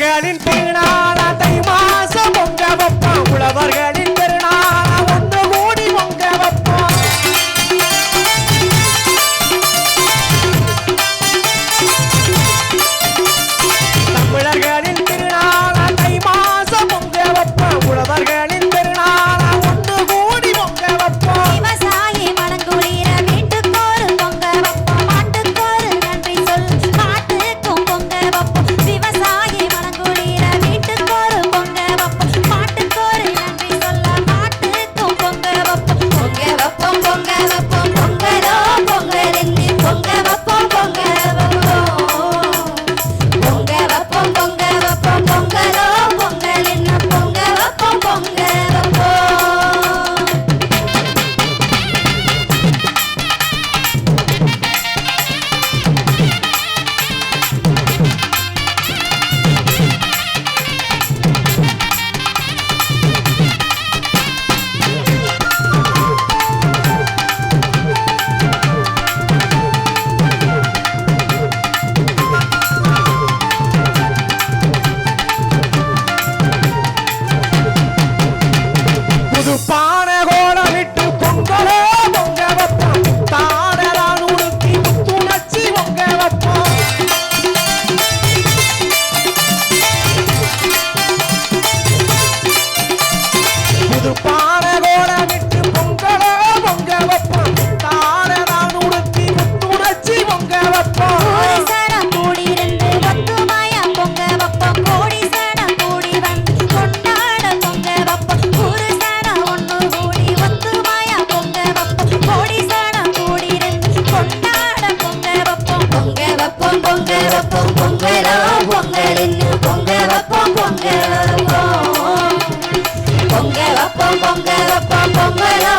தமிழர்களின் திருநாள தை மாசம் பொங்க வைப்போம் உழவர்களின் திருநாள ஒன்று கூடி பொங்க வைப்போம் தமிழர்களின் திருநாள தை மாசம் பொங்க வைப்போம் உழவர்களின் திருநாள ஒன்று கூடி பொங்க வைப்போம் விவசாயி மனங்குளிர வீட்டுக்கோரு பொங்க வைப்போம் மாட்டுக்கோரு நன்றி சொல் மாட்டுக்கும் பொங்க வைப்போம் விவசாயி மனங்குளிர வீட்டுக்கோரு பொங்க வைப்போம் மாட்டுக்கோரு நன்றி சொல்ல மாட்டுக்கும் பொங்க வைப்போம் பொங்க வைப்போம் பொங்கலோ பொங்கலின்னு பொங்க வைப்போம் பொங்க வைப்போம் பொங்கலோ பொங்கலின்னு பொங்க வைப்போம் பொங்க வைப்போம் புது பானை கோலமிட்டு பொங்கலோ பொங்க வைப்போம் தாடலான் உடுத்தி புத்துணர்ச்சி பொங்க வைப்போம் புது பானை கோலமிட்டு பொங்கலோ பொங்க வைப்போம் தாடலான் உடுத்தி புத்துணர்ச்சி பொங்க வைப்போம் கோடிசனம் கூடியிருந்து ஒத்துமையா பொங்க வைப்போம் கோடிசனம் கூடி வந்து கொண்டாட பொங்க வைப்போம் குருசனம் ஒன்று கூடி ஒத்துமையா பொங்க வைப்போம் கோடிசனம் கூடியிருந்து கொண்டாட பொங்க வைப்போம் பொங்கலோ பொங்கலின்னு பொங்க வைப்போம் பொங்க வைப்போம் பொங்கலோ